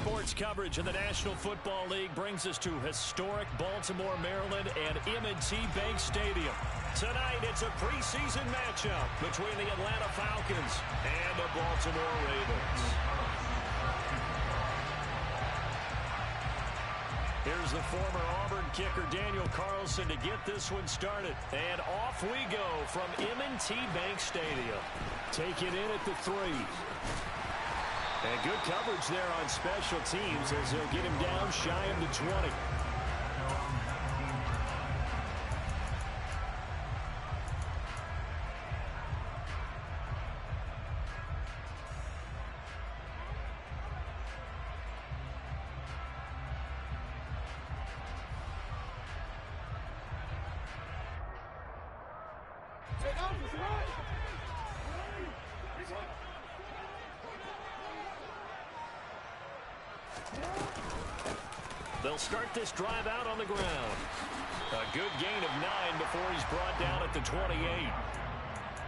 Sports coverage in the National Football League brings us to historic Baltimore, Maryland, and M&T Bank Stadium. Tonight, it's a preseason matchup between the Atlanta Falcons and the Baltimore Ravens. Here's the former Auburn kicker, Daniel Carlson, to get this one started. And off we go from M&T Bank Stadium. Take it in at the 3. And good coverage there on special teams as they'll get him down shy of the 20. They'll start this drive out on the ground. A good gain of 9 before he's brought down at the 28.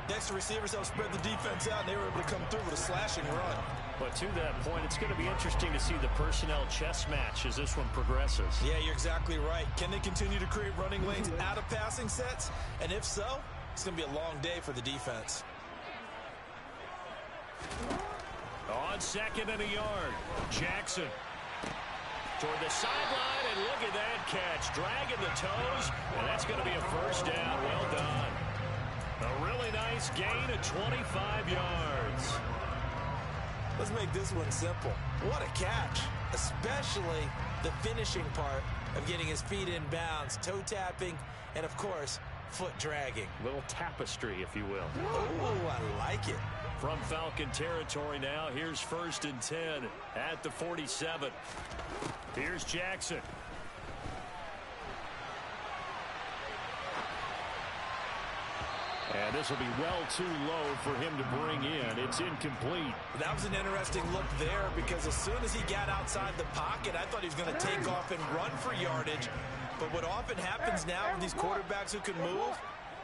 Next, the receivers help spread the defense out, and they were able to come through with a slashing run. But to that point, it's going to be interesting to see the personnel chess match as this one progresses. Yeah, you're exactly right. Can they continue to create running lanes out of passing sets? And if so, it's going to be a long day for the defense. On 2nd and a yard, Jackson toward the sideline, and look at that catch. Dragging the toes, and that's going to be a first down. Well done. A really nice gain of 25 yards. Let's make this one simple. What a catch, especially the finishing part of getting his feet in bounds, toe tapping, and, of course, foot dragging. Little tapestry, if you will. Oh, I like it. From Falcon territory now, here's 1st and 10 at the 47. Here's Jackson. And this will be well too low for him to bring in. It's incomplete. That was an interesting look there because as soon as he got outside the pocket, I thought he was going to take off and run for yardage. But what often happens now with these quarterbacks who can move,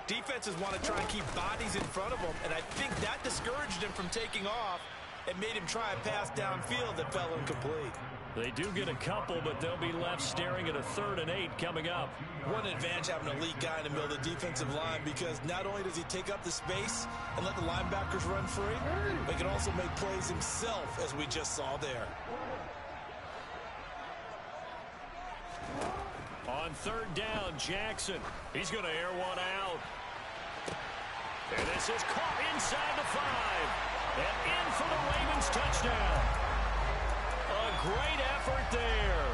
defenses want to try and keep bodies in front of them, and I think that discouraged him from taking off and made him try a pass downfield that fell incomplete. They do get a couple, but they'll be left staring at a 3rd and 8 coming up. What an advantage having an elite guy in the middle of the defensive line, because not only does he take up the space and let the linebackers run free, but he can also make plays himself, as we just saw there. On 3rd down, Jackson. He's going to air one out. And this is caught inside the 5. And in for the Ravens touchdown. A great effort there.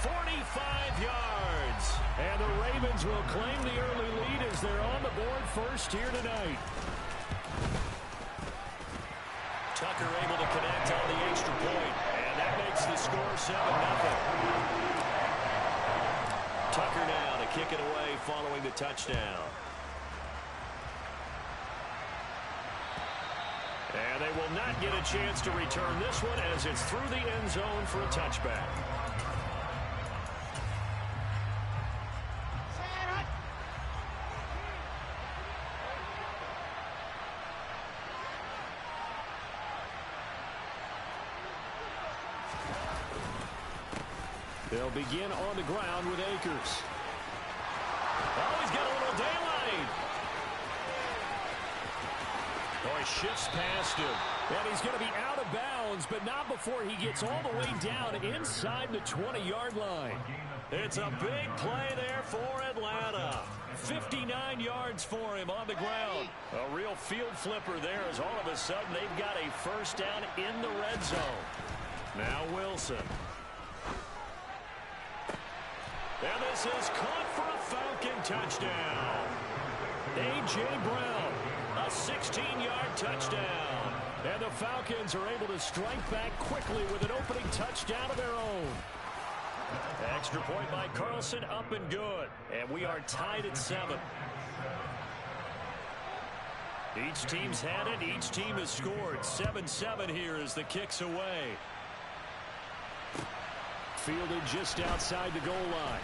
45 yards. And the Ravens will claim the early lead as they're on the board first here tonight. Tucker able to connect on the extra point. And that makes the score 7-0. Tucker now to kick it away following the touchdown. And they will not get a chance to return this one as it's through the end zone for a touchback. They'll begin on the ground with Akers. Oh, he's got a little daylight. Oh, he shifts past him. And he's going to be out of bounds, but not before he gets all the way down inside the 20-yard line. It's a big play there for Atlanta. 59 yards for him on the ground. A real field flipper there as all of a sudden they've got a first down in the red zone. Now Wilson. And this is caught for a Falcon touchdown. A.J. Brown, a 16-yard touchdown. And the Falcons are able to strike back quickly with an opening touchdown of their own. Extra point by Carlson, up and good. And we are tied at 7. Each team's had it. Each team has scored. 7-7 here as the kick's away. Fielded just outside the goal line.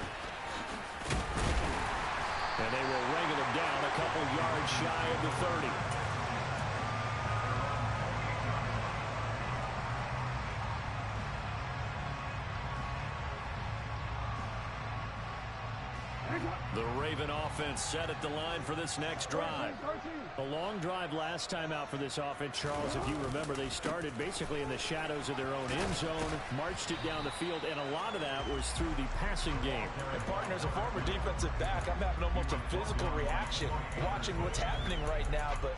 And they will wrangle him down a couple yards shy of the 30. Raven offense set at the line for this next drive. A long drive last time out for this offense, Charles. If you remember, they started basically in the shadows of their own end zone, marched it down the field, and a lot of that was through the passing game. And partner, as a former defensive back, I'm having almost a physical reaction watching what's happening right now. But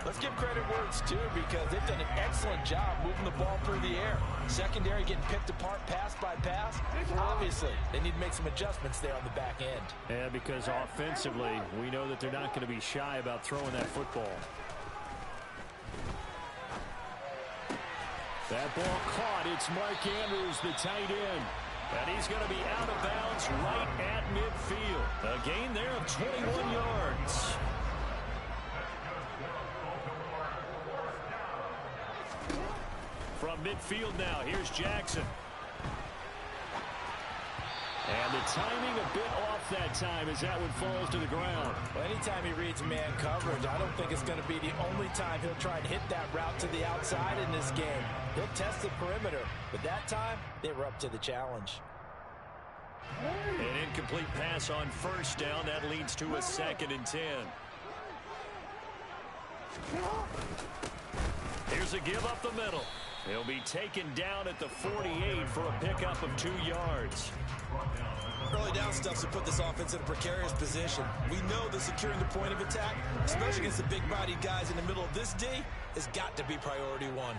let's give credit where it's due, because they've done an excellent job moving the ball through the air. Secondary getting picked apart pass by pass. Obviously, they need to make some adjustments there on the back end. Yeah, because offensively, we know that they're not going to be shy about throwing that football. That ball caught. It's Mark Andrews, the tight end. And he's going to be out of bounds right at midfield. A gain there of 21 yards. From midfield now, here's Jackson. And the timing a bit off that time as that one falls to the ground. Well, anytime he reads man coverage, I don't think it's going to be the only time he'll try and hit that route to the outside in this game. He'll test the perimeter, but that time, they were up to the challenge. An incomplete pass on first down. That leads to a 2nd and 10. Here's a give up the middle. He'll be taken down at the 48 for a pickup of 2 yards. Early down stuff to put this offense in a precarious position. We know that securing the point of attack, especially against the big-bodied guys in the middle of this D, has got to be priority one.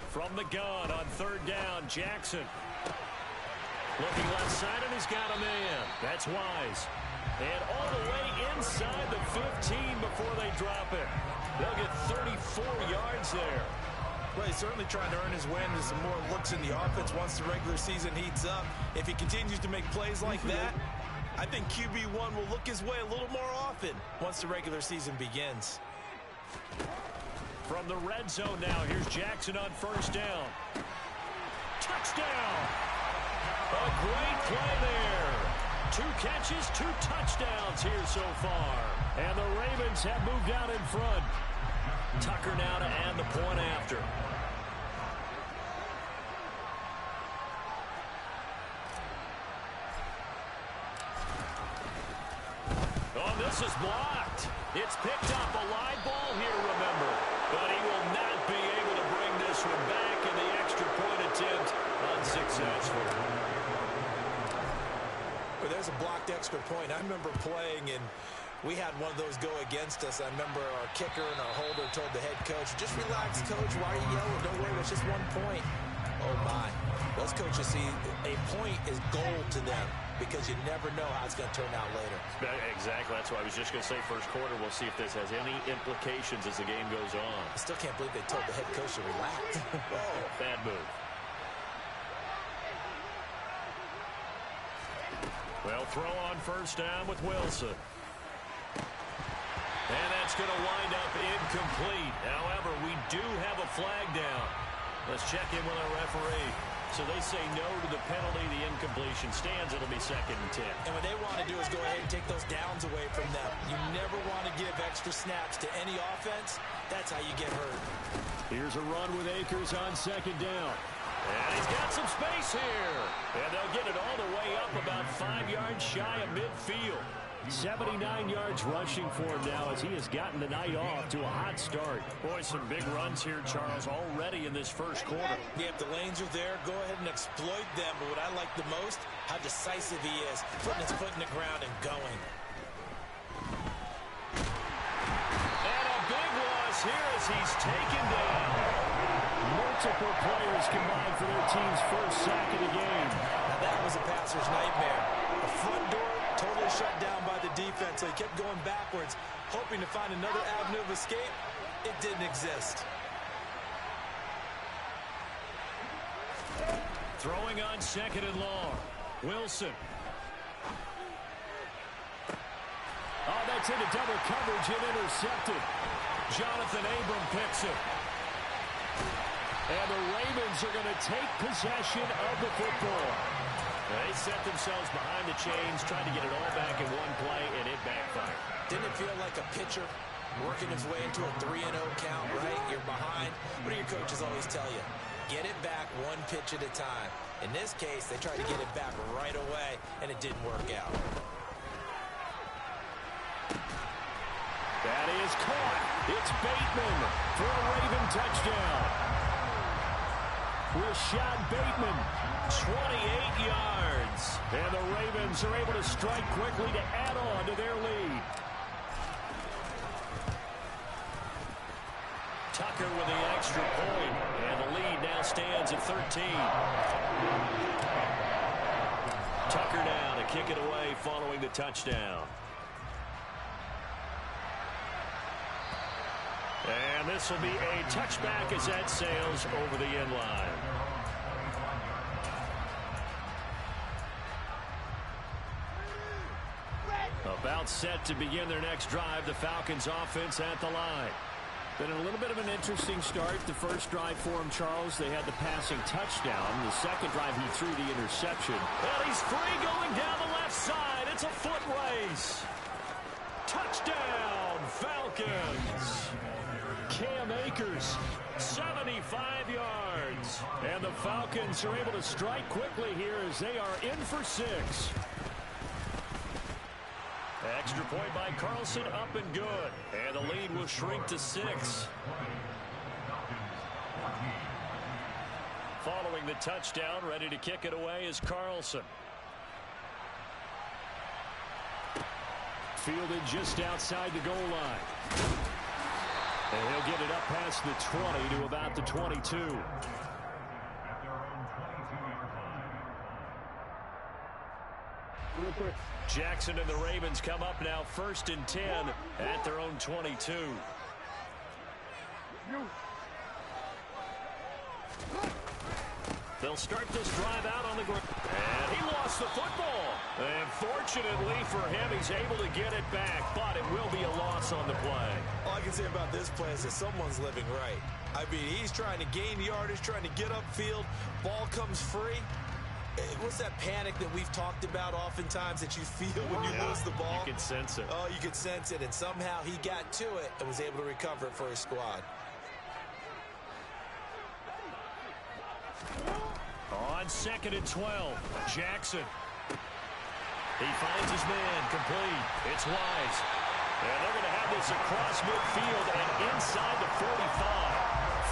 From the gun on 3rd down, Jackson. Looking left side, and he's got a man. That's Wise. And all the way inside the 15 before they drop it. They'll get 34 yards there. Well, he's certainly trying to earn his way into some more looks in the offense once the regular season heats up. If he continues to make plays like that, I think QB1 will look his way a little more often once the regular season begins. From the red zone now, here's Jackson on 1st down. Touchdown! A great play there. 2 catches, 2 touchdowns here so far. And the Ravens have moved out in front. Tucker now to add the point after. Oh, this is blocked. It's picked up, a live ball here, remember. But he will not be able to bring this one back, and the extra point attempt unsuccessful. But there's a blocked extra point. I remember playing, and we had one of those go against us. I remember our kicker and our holder told the head coach, just relax, coach. Why are you yelling? Don't worry, it's just 1 point. Oh, my. Those coaches see a point is gold to them because you never know how it's going to turn out later. Exactly. That's what I was just going to say. First quarter, we'll see if this has any implications as the game goes on. I still can't believe they told the head coach to relax. Oh, bad move. Well, throw on 1st down with Wilson. And that's going to wind up incomplete. However, we do have a flag down. Let's check in with our referee. So they say no to the penalty. The incompletion stands. It'll be 2nd and 10. And what they want to do is go ahead and take those downs away from them. You never want to give extra snaps to any offense. That's how you get hurt. Here's a run with Akers on 2nd down. And he's got some space here. And they'll get it all the way up about 5 yards shy of midfield. 79 yards rushing for him now as he has gotten the night off to a hot start. Boy, some big runs here, Charles, already in this first quarter. Yeah, if the lanes are there, go ahead and exploit them. But what I like the most, how decisive he is, putting his foot in the ground and going. And a big loss here as he's taken down. Multiple players combined for their team's first sack of the game. Now that was a passer's nightmare. The front door totally shut down by the defense, so he kept going backwards, hoping to find another avenue of escape. It didn't exist. Throwing on 2nd and long. Wilson. Oh, that's into double coverage and intercepted. Jonathan Abram picks it. And the Ravens are going to take possession of the football. They set themselves behind the chains, trying to get it all back in one play, and it backfired. Didn't it feel like a pitcher working his way into a 3-0 count, right? You're behind. What do your coaches always tell you? Get it back one pitch at a time. In this case, they tried to get it back right away, and it didn't work out. That is caught. It's Bateman for a Raven touchdown. Rashad Bateman, 28 yards. And the Ravens are able to strike quickly to add on to their lead. Tucker with the extra point, and the lead now stands at 13. Tucker now to kick it away following the touchdown. And this will be a touchback as that sails over the end line. About set to begin their next drive, the Falcons offense at the line. Been a little bit of an interesting start. The first drive for him, Charles, they had the passing touchdown. The second drive, he threw the interception. And he's free going down the left side. It's a foot race. Touchdown, Falcons. Cam Akers, 75 yards. And the Falcons are able to strike quickly here as they are in for 6. Extra point by Carlson, up and good. And the lead will shrink to 6. Following the touchdown, ready to kick it away is Carlson. Fielded just outside the goal line. And he'll get it up past the 20 to about the 22. Jackson and the Ravens come up now 1st and 10 at their own 22. They'll start this drive out on the ground. And he lost the football. And fortunately for him, he's able to get it back, but it will be a loss on the play. All I can say about this play is that someone's living right. I mean, he's trying to gain yardage, trying to get upfield. Ball comes free. What's that panic that we've talked about oftentimes that you feel when you lose the ball? You can sense it. Oh, you can sense it, and somehow he got to it and was able to recover it for his squad. On 2nd and 12, Jackson. He finds his man complete. It's Wise. And they're going to have this across midfield and inside the 45.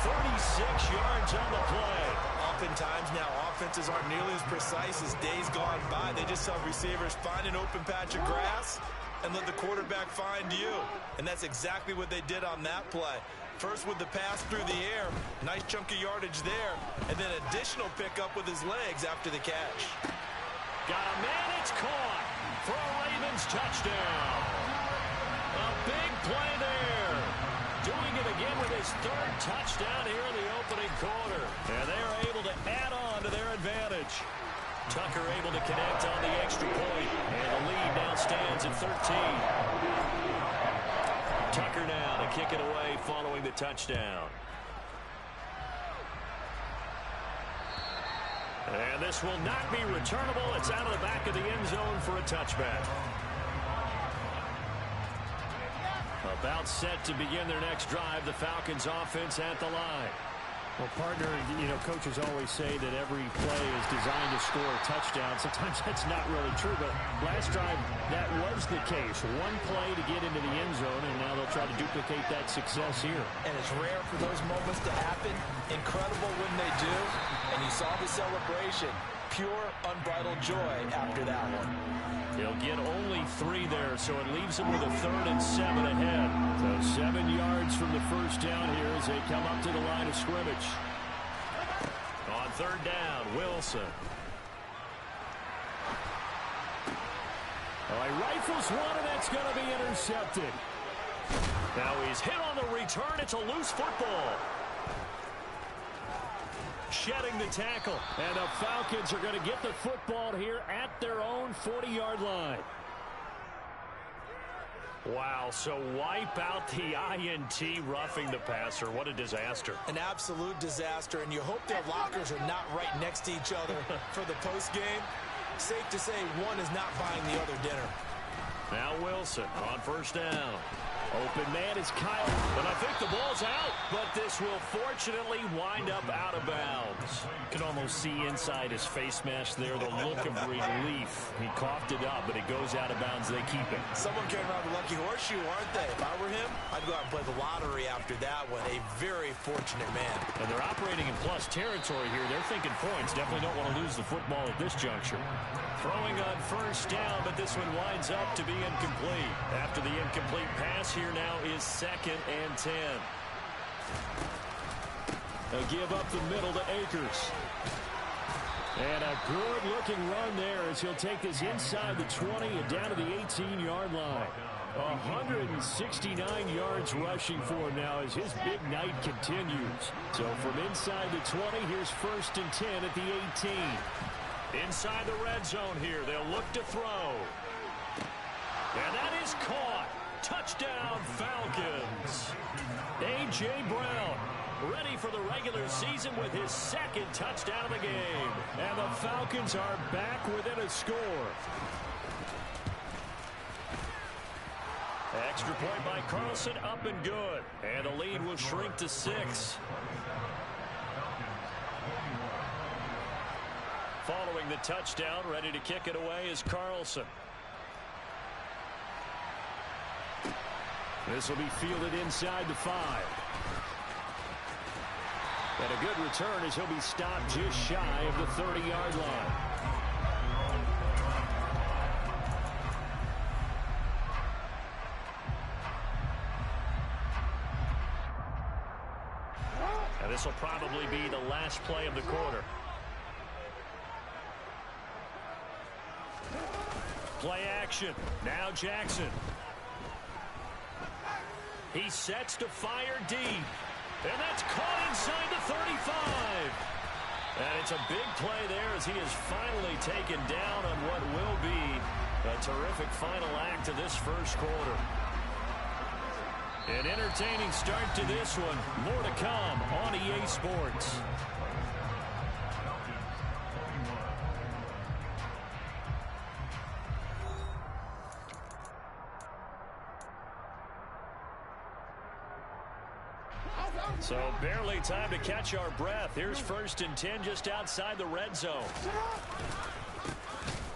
36 yards on the play. Oftentimes now offenses aren't nearly as precise as days gone by. They just have receivers find an open patch of grass and let the quarterback find you. And that's exactly what they did on that play. First with the pass through the air, nice chunk of yardage there, and then additional pickup with his legs after the catch. Got a man, it's caught for a Ravens touchdown. A big play there. Doing it again with his 3rd touchdown here in the opening quarter. And they are able to add on to their advantage. Tucker able to connect on the extra point. And the lead now stands at 13. Tucker now to kick it away following the touchdown. And this will not be returnable. It's out of the back of the end zone for a touchback. About set to begin their next drive, the Falcons offense at the line. Well, partner, you know, coaches always say that every play is designed to score a touchdown. Sometimes that's not really true, but last drive, that was the case. One play to get into the end zone, and now they'll try to duplicate that success here. And it's rare for those moments to happen. Incredible when they do. And you saw the celebration. Pure, unbridled joy after that one. He'll get only 3 there, so it leaves him with a 3rd and 7 ahead. So 7 yards from the first down here as they come up to the line of scrimmage. On 3rd down, Wilson. Oh, he rifles one, and that's going to be intercepted. Now he's hit on the return. It's a loose football. Shedding the tackle, and the Falcons are going to get the football here at their own 40-yard line. Wow, so wipe out the INT, roughing the passer. What a disaster. An absolute disaster, and you hope their lockers are not right next to each other for the postgame. Safe to say one is not buying the other dinner. Now Wilson on first down. Open man is Kyle, and I think the ball's out, but this will fortunately wind up out of bounds. You can almost see inside his face mask there the look of relief. He coughed it up, but it goes out of bounds. They keep it. Someone carrying around the lucky horseshoe, aren't they? If I were him, I'd go out and play the lottery after that one. A very fortunate man. And they're operating in plus territory here. They're thinking points. Definitely don't want to lose the football at this juncture. Throwing on first down, but this one winds up to be incomplete. After the incomplete pass, here now is 2nd and 10. They'll give up the middle to Akers. And a good-looking run there as he'll take this inside the 20 and down to the 18-yard line. 169 yards rushing for him now as his big night continues. So from inside the 20, here's 1st and 10 at the 18. Inside the red zone here, they'll look to throw. And that is caught. Touchdown, Falcons. A.J. Brown ready for the regular season with his 2nd touchdown of the game. And the Falcons are back within a score. Extra point by Carlson, up and good. And the lead will shrink to 6. Following the touchdown, ready to kick it away is Carlson. This will be fielded inside the 5. And a good return as he'll be stopped just shy of the 30-yard line. And this will probably be the last play of the quarter. Play action. Now Jackson. He sets to fire deep. And that's caught inside the 35. And it's a big play there as he is finally taken down on what will be a terrific final act of this first quarter. An entertaining start to this one. More to come on EA Sports. So barely time to catch our breath. Here's 1st and 10 just outside the red zone.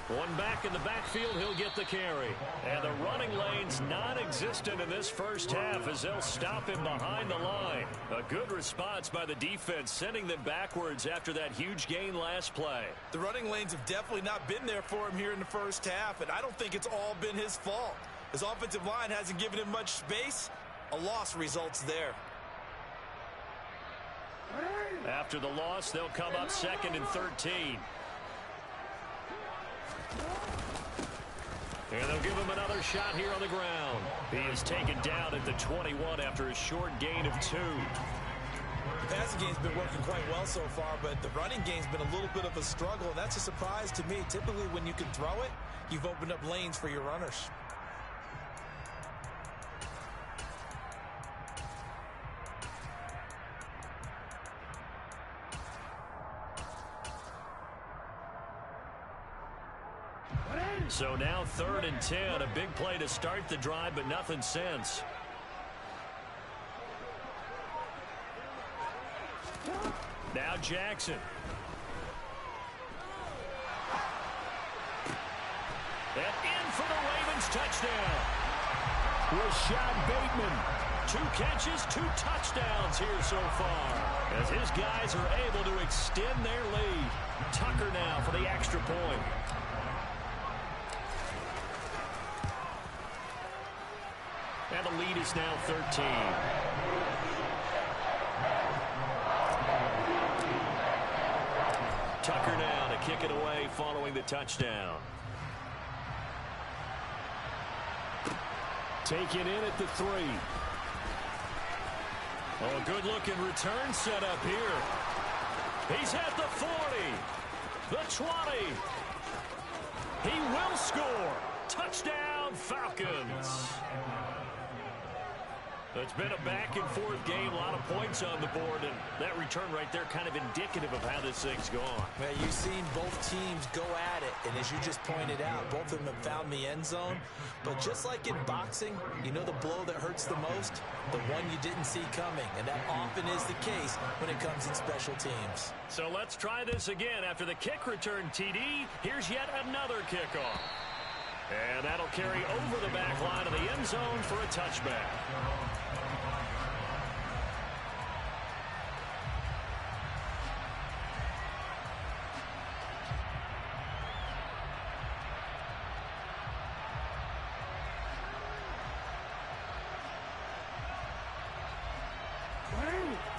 One back in the backfield, he'll get the carry. And the running lane's non-existent in this first half as they'll stop him behind the line. A good response by the defense, sending them backwards after that huge gain last play. The running lanes have definitely not been there for him here in the first half, and I don't think it's all been his fault. His offensive line hasn't given him much space. A loss results there. After the loss, they'll come up 2nd and 13. And they'll give him another shot here on the ground. He is taken down at the 21 after a short gain of 2. The passing game's been working quite well so far, but the running game's been a little bit of a struggle, and that's a surprise to me. Typically, when you can throw it, you've opened up lanes for your runners. So now 3rd and 10, a big play to start the drive, but nothing since. Now Jackson. And in for the Ravens touchdown. Rashad Bateman. 2 catches, 2 touchdowns here so far, as his guys are able to extend their lead. Tucker now for the extra point. And the lead is now 13. Tucker now to kick it away following the touchdown. Taken in at the 3. Oh, good-looking return set up here. He's at the 40, the 20. He will score. Touchdown, Falcons. It's been a back-and-forth game, a lot of points on the board, and that return right there kind of indicative of how this thing's gone. Well, you've seen both teams go at it, and as you just pointed out, both of them have found the end zone. But just like in boxing, you know the blow that hurts the most? The one you didn't see coming, and that often is the case when it comes in special teams. So let's try this again. After the kick return, TD, here's yet another kickoff. And that'll carry over the back line of the end zone for a touchback.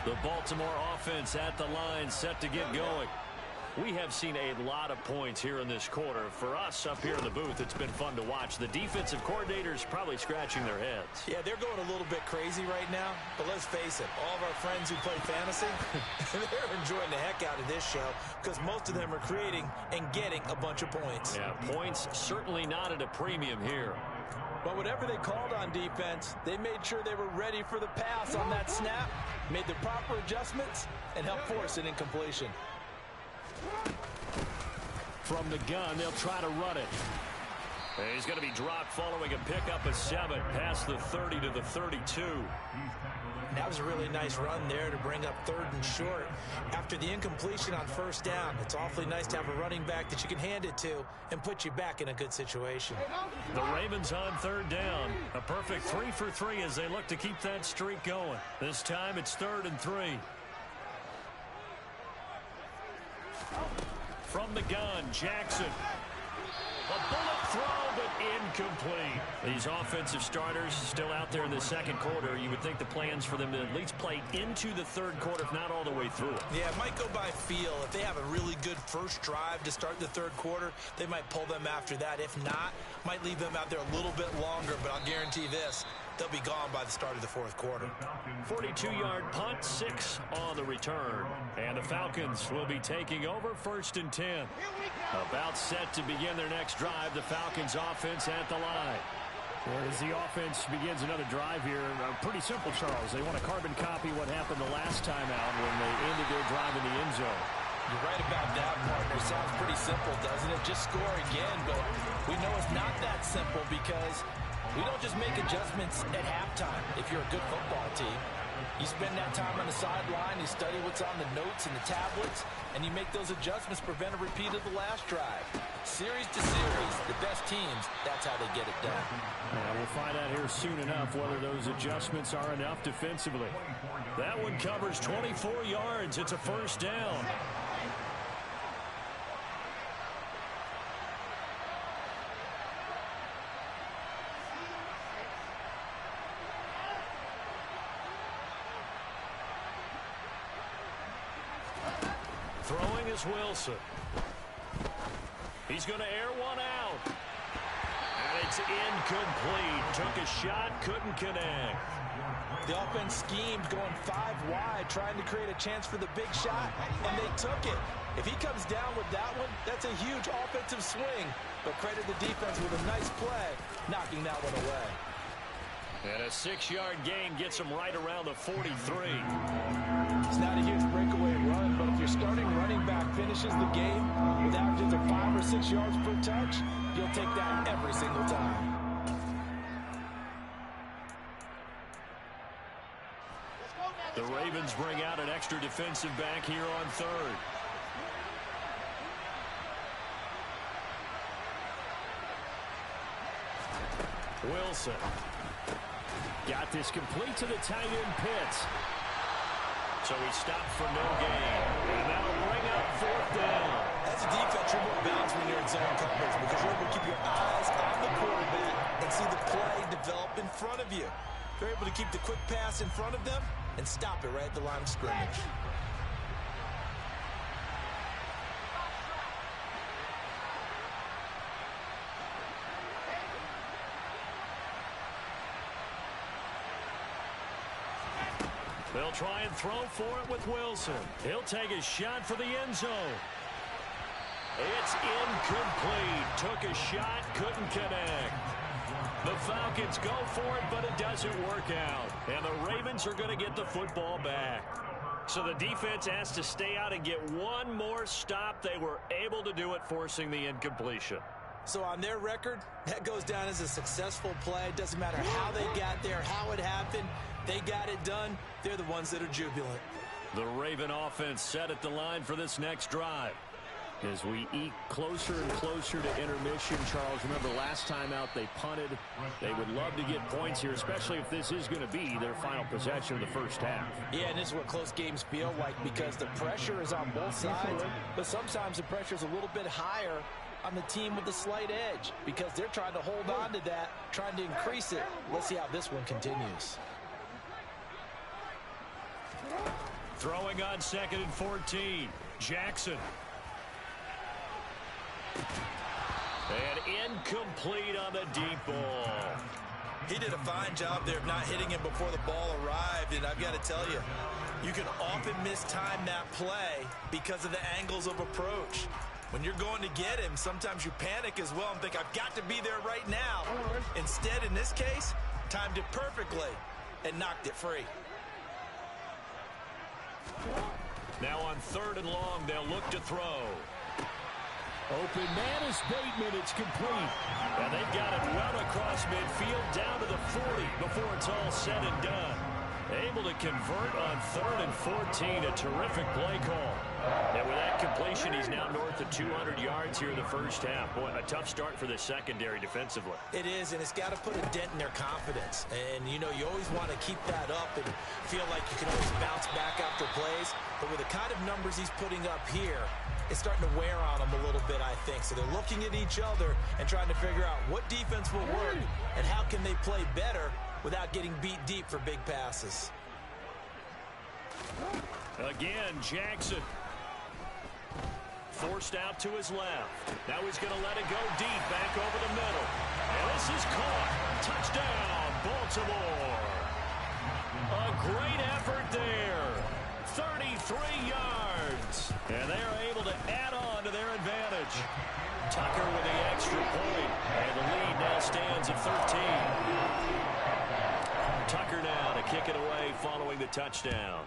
The Baltimore offense at the line, set to get going. We have seen a lot of points here in this quarter. For us up here in the booth, it's been fun to watch. The defensive coordinators probably scratching their heads. Yeah, they're going a little bit crazy right now. But let's face it, all of our friends who play fantasy, they're enjoying the heck out of this show because most of them are creating and getting a bunch of points. Yeah, points certainly not at a premium here. But whatever they called on defense, they made sure they were ready for the pass on that snap, made the proper adjustments, and helped force an incompletion. From the gun, they'll try to run it. He's going to be dropped following a pickup of 7 past the 30 to the 32. That was a really nice run there to bring up 3rd and short. After the incompletion on 1st down, it's awfully nice to have a running back that you can hand it to and put you back in a good situation. The Ravens on 3rd down. A perfect 3 for 3 as they look to keep that streak going. This time it's 3rd and 3. From the gun, Jackson. A bullet throw, but incomplete. These offensive starters still out there in the second quarter. You would think the plans for them to at least play into the 3rd quarter, if not all the way through it. Yeah, it might go by feel. If they have a really good first drive to start the 3rd quarter, they might pull them after that. If not, might leave them out there a little bit longer, but I'll guarantee this. They'll be gone by the start of the 4th quarter. 42-yard punt, 6 on the return. And the Falcons will be taking over 1st and 10. About set to begin their next drive, the Falcons offense at the line. Well, as the offense begins another drive here, pretty simple, Charles. They want to carbon copy what happened the last time out when they ended their drive in the end zone. You're right about that, partner. Sounds pretty simple, doesn't it? Just score again, but we know it's not that simple because we don't just make adjustments at halftime if you're a good football team. You spend that time on the sideline, you study what's on the notes and the tablets, and you make those adjustments, prevent a repeat of the last drive. Series to series, the best teams, that's how they get it done. Yeah, we'll find out here soon enough whether those adjustments are enough defensively. That one covers 24 yards. It's a 1st down. Throwing is Wilson. He's going to air one out. And it's incomplete. Took a shot, couldn't connect. The offense schemed going 5 wide, trying to create a chance for the big shot, and they took it. If he comes down with that one, that's a huge offensive swing. But credit the defense with a nice play, knocking that one away. And a 6-yard gain gets him right around the 43. It's not a huge breakaway run, but if your starting running back finishes the game with averages of 5 or 6 yards per touch, you'll take that every single time. The Ravens bring out an extra defensive back here on 3rd. Wilson. Got this complete to the tight end Pitts. So he stopped for no gain. And that'll bring up 4th down. As a defense, you're more balanced when you're in zone coverage because you're able to keep your eyes on the quarterback and see the play develop in front of you. You're able to keep the quick pass in front of them and stop it right at the line of scrimmage. They'll try and throw for it with Wilson. He'll take a shot for the end zone. It's incomplete. Took a shot, couldn't connect. The Falcons go for it, but it doesn't work out. And the Ravens are going to get the football back. So the defense has to stay out and get one more stop. They were able to do it, forcing the incompletion. So on their record, that goes down as a successful play. It doesn't matter how they got there, how it happened. They got it done. They're the ones that are jubilant. The Raven offense set at the line for this next drive. As we eke closer and closer to intermission, Charles, remember last time out they punted. They would love to get points here, especially if this is going to be their final possession of the first half. Yeah, and this is what close games feel like because the pressure is on both sides, but sometimes the pressure is a little bit higher on the team with the slight edge because they're trying to hold on to that, trying to increase it. Let's see how this one continues. Throwing on 2nd and 14. Jackson. And incomplete on the deep ball. He did a fine job there of not hitting him before the ball arrived, and I've got to tell you, you can often mistime that play because of the angles of approach. When you're going to get him, sometimes you panic as well and think, I've got to be there right now. Instead, in this case, timed it perfectly and knocked it free. Now on 3rd and long, they'll look to throw. Open man is Bateman. It's complete. And they've got it well across midfield down to the 40 before it's all said and done. Able to convert on 3rd and 14. A terrific play call. And with that completion, he's now north of 200 yards here in the first half. Boy, a tough start for the secondary defensively. It is, and it's got to put a dent in their confidence. And, you know, you always want to keep that up and feel like you can always bounce back after plays. But with the kind of numbers he's putting up here, it's starting to wear on them a little bit, I think. So they're looking at each other and trying to figure out what defense will work and how can they play better without getting beat deep for big passes. Again, Jackson. Forced out to his left. Now he's going to let it go deep back over the middle. And this is caught. Touchdown, Baltimore. A great effort there. 33 yards. And they are able to add on to their advantage. Tucker with the extra point. And the lead now stands at 13. Tucker now to kick it away following the touchdown.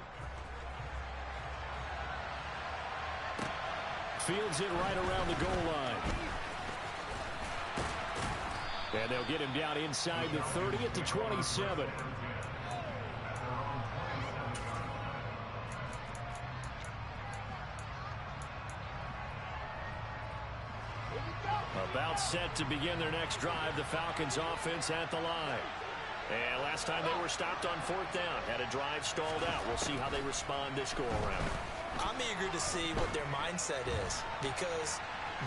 Fields it right around the goal line. And they'll get him down inside the 30 at the 27. About set to begin their next drive. The Falcons offense at the line. And last time they were stopped on 4th down. Had a drive stalled out. We'll see how they respond this go-around. I'm eager to see what their mindset is because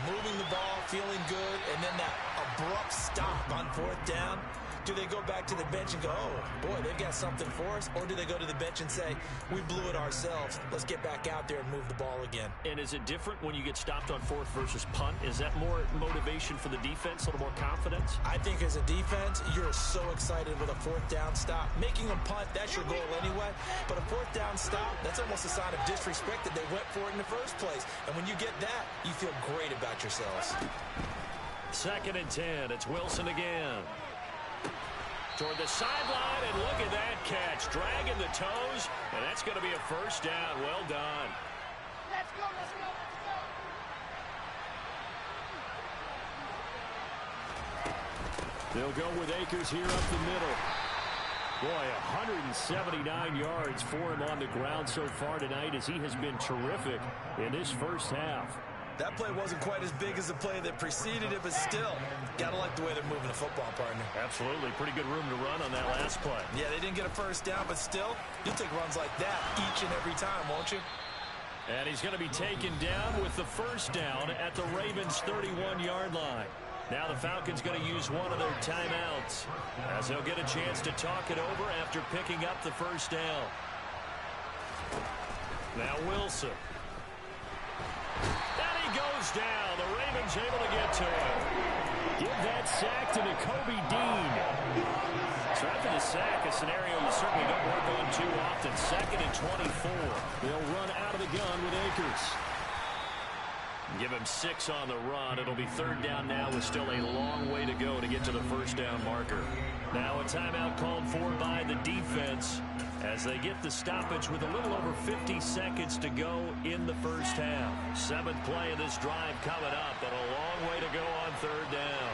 moving the ball, feeling good, and then that abrupt stop on 4th down, do they go back to the bench and go, oh, boy, they've got something for us? Or do they go to the bench and say, we blew it ourselves. Let's get back out there and move the ball again. And is it different when you get stopped on 4th versus punt? Is that more motivation for the defense, a little more confidence? I think as a defense, you're so excited with a 4th down stop. Making a punt, that's your goal anyway. But a 4th down stop, that's almost a sign of disrespect that they went for it in the first place. And when you get that, you feel great about yourselves. 2nd and 10. It's Wilson again. Toward the sideline, and look at that catch. Dragging the toes, and that's going to be a first down. Well done. Let's go, let's go, let's go. They'll go with Akers here up the middle. Boy, 179 yards for him on the ground so far tonight as he has been terrific in this first half. That play wasn't quite as big as the play that preceded it, but still, gotta like the way they're moving the football, partner. Absolutely. Pretty good room to run on that last play. Yeah, they didn't get a first down, but still, you'll take runs like that each and every time, won't you? And he's going to be taken down with the first down at the Ravens' 31-yard line. Now the Falcons going to use one of their timeouts as they'll get a chance to talk it over after picking up the first down. Now Wilson. Goes down. The Ravens able to get to him. Give that sack to Nakobe Dean. So after the sack, a scenario you certainly don't work on too often. 2nd and 24. They'll run out of the gun with Akers. Give him 6 on the run. It'll be 3rd down now with still a long way to go to get to the 1st down marker. Now a timeout called for by the defense as they get the stoppage with a little over 50 seconds to go in the 1st half. 7th play of this drive coming up, but a long way to go on 3rd down.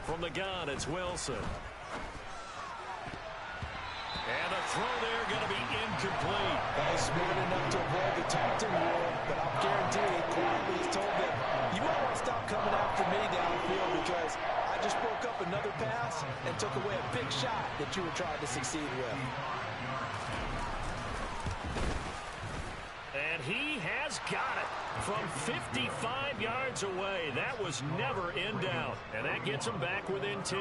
From the gun, it's Wilson. And the throw there going to be incomplete. He's smart enough to avoid the taunting rule, but I'll guarantee he quietly has told them, you might want to stop coming after me downfield because I just broke up another pass and took away a big shot that you were trying to succeed with. And he has got it from 55 yards away. That was never in doubt. And that gets him back within 10.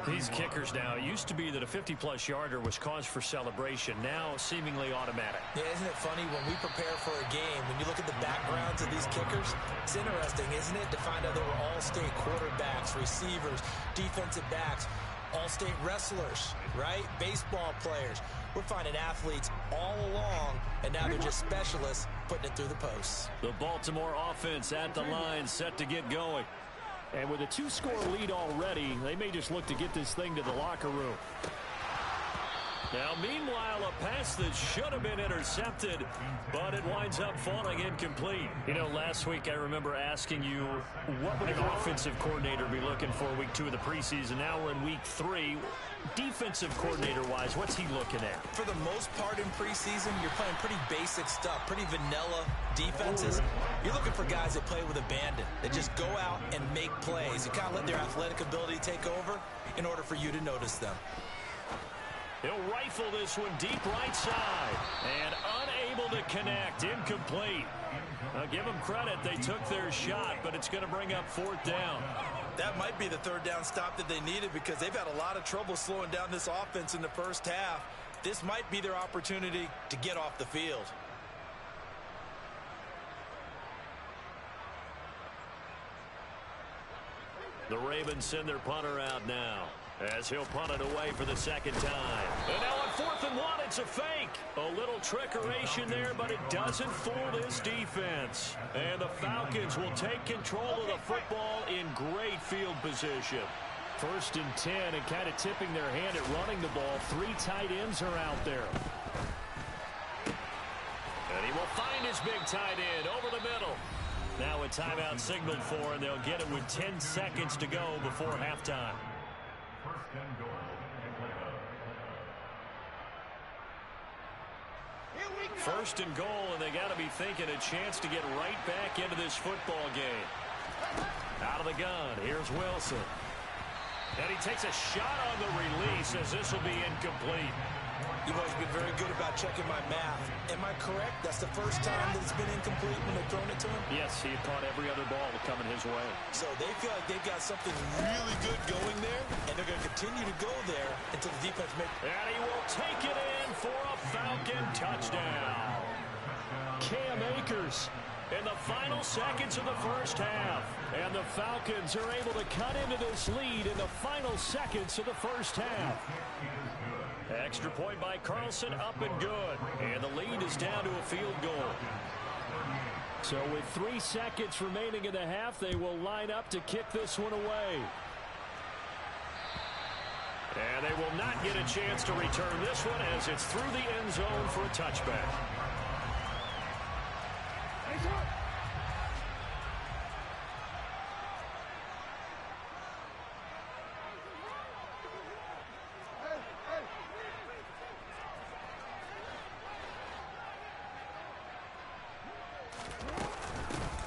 These kickers now, it used to be that a 50-plus yarder was cause for celebration. Now seemingly automatic. Yeah, isn't it funny when we prepare for a game, when you look at the backgrounds of these kickers, it's interesting, isn't it, to find out they were all-state quarterbacks, receivers, defensive backs, all-state wrestlers, right? Baseball players. We're finding athletes all along, and now they're just specialists putting it through the posts. The Baltimore offense at the line, set to get going. And with a 2-score lead already, they may just look to get this thing to the locker room. Now, meanwhile, a pass that should have been intercepted, but it winds up falling incomplete. You know, last week I remember asking you, what would an offensive coordinator be looking for week 2 of the preseason? Now we're in week 3. Defensive coordinator-wise, what's he looking at? For the most part in preseason, you're playing pretty basic stuff, pretty vanilla defenses. You're looking for guys that play with abandon, that just go out and make plays and kind of let their athletic ability take over in order for you to notice them. He'll rifle this one deep right side. And unable to connect. Incomplete. Give them credit. They took their shot, but it's going to bring up 4th down. That might be the 3rd down stop that they needed because they've had a lot of trouble slowing down this offense in the 1st half. This might be their opportunity to get off the field. The Ravens send their punter out now, as he'll punt it away for the 2nd time. And now on 4th and 1, it's a fake. A little trickeration there, but it doesn't fool this defense. And the Falcons will take control of the football in great field position. 1st and 10, and kind of tipping their hand at running the ball. 3 tight ends are out there. And he will find his big tight end over the middle. Now a timeout signaled for, and they'll get it with 10 seconds to go before halftime. First and goal, and they got to be thinking a chance to get right back into this football game. Out of the gun, here's Wilson. And he takes a shot on the release as this will be incomplete. You've always been very good about checking my math. Am I correct? That's the first time that it's been incomplete when they've thrown it to him? Yes, he caught every other ball coming his way. So they feel like they've got something really good going there, and they're going to continue to go there until the defense makes. And he will take it in for a Falcon touchdown. Cam Akers in the final seconds of the 1st half. And the Falcons are able to cut into this lead in the final seconds of the 1st half. Extra point by Carlson, up and good. And the lead is down to a field goal. So with 3 seconds remaining in the half, they will line up to kick this one away. And they will not get a chance to return this one as it's through the end zone for a touchback.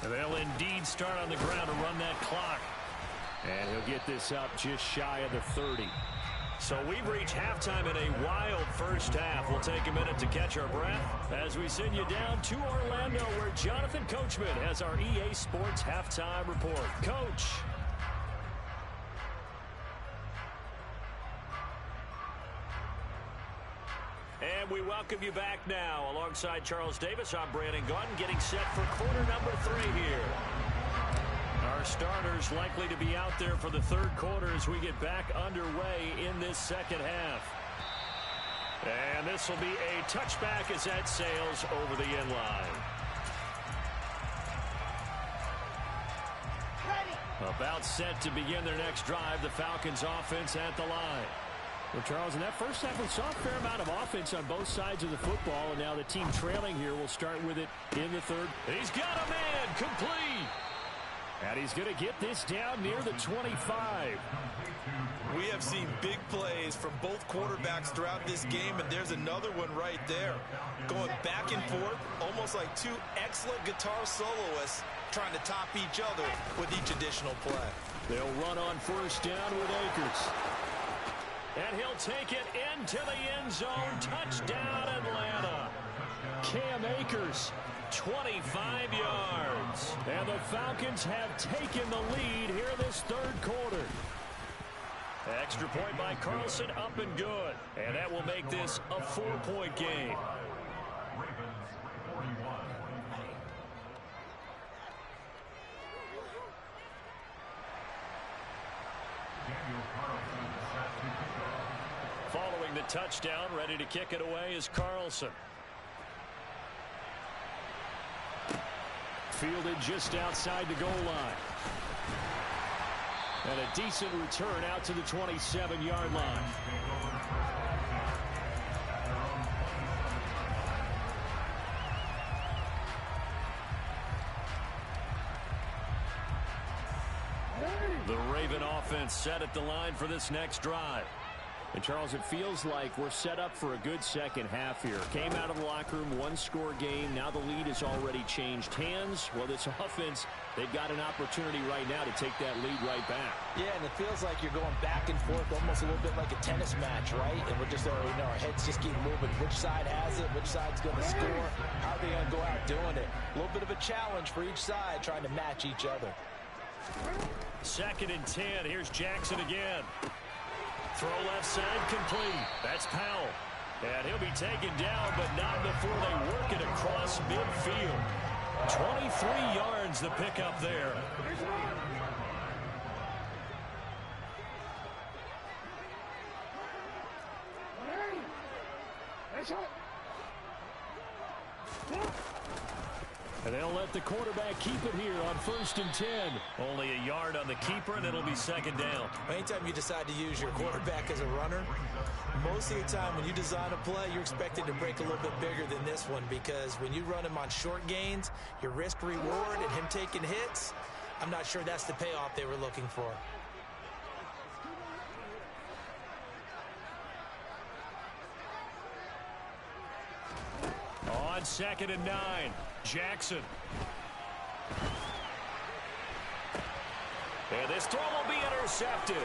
They'll indeed start on the ground to run that clock. And he'll get this up just shy of the 30. So we've reached halftime in a wild first half. We'll take a minute to catch our breath as we send you down to Orlando, where Jonathan Coachman has our EA Sports halftime report. Coach. And we welcome you back now. Alongside Charles Davis, I'm Brandon Gaudin, getting set for quarter number 3 here. Our starters likely to be out there for the third quarter as we get back underway in this second half. And this will be a touchback as that sails over the end line. About set to begin their next drive, the Falcons offense at the line. Well, Charles, in that first half, we saw a fair amount of offense on both sides of the football, and now the team trailing here will start with it in the third. He's got a man, complete. And he's going to get this down near the 25. We have seen big plays from both quarterbacks throughout this game, and there's another one right there. Going back and forth, almost like two excellent guitar soloists trying to top each other with each additional play. They'll run on first down with Akers. And he'll take it into the end zone. Touchdown, Atlanta. Cam Akers, 25 yards. And the Falcons have taken the lead here this third quarter. Extra point by Carlson, up and good. And that will make this a 4-point game. Following the touchdown, ready to kick it away is Carlson. Fielded just outside the goal line. And a decent return out to the 27-yard line. The Raven offense set at the line for this next drive. And, Charles, it feels like we're set up for a good second half here. Came out of the locker room, one-score game. Now the lead has already changed hands. Well, this offense, they've got an opportunity right now to take that lead right back. Yeah, and it feels like you're going back and forth, almost a little bit like a tennis match, right? And we're just, our heads just keep moving. Which side has it? Which side's going to score? How are they going to go out doing it? A little bit of a challenge for each side, trying to match each other. 2nd and 10. Here's Jackson again. Throw left side, complete. That's Powell. And he'll be taken down, but not before they work it across midfield. 23 yards the pickup there. And they'll let the quarterback keep it here on 1st and 10. Only a yard on the keeper, and it'll be 2nd down. Anytime you decide to use your quarterback as a runner, most of the time when you design a play, you're expected to break a little bit bigger than this one, because when you run him on short gains, your risk-reward and him taking hits, I'm not sure that's the payoff they were looking for. On 2nd and 9, Jackson. And this throw will be intercepted.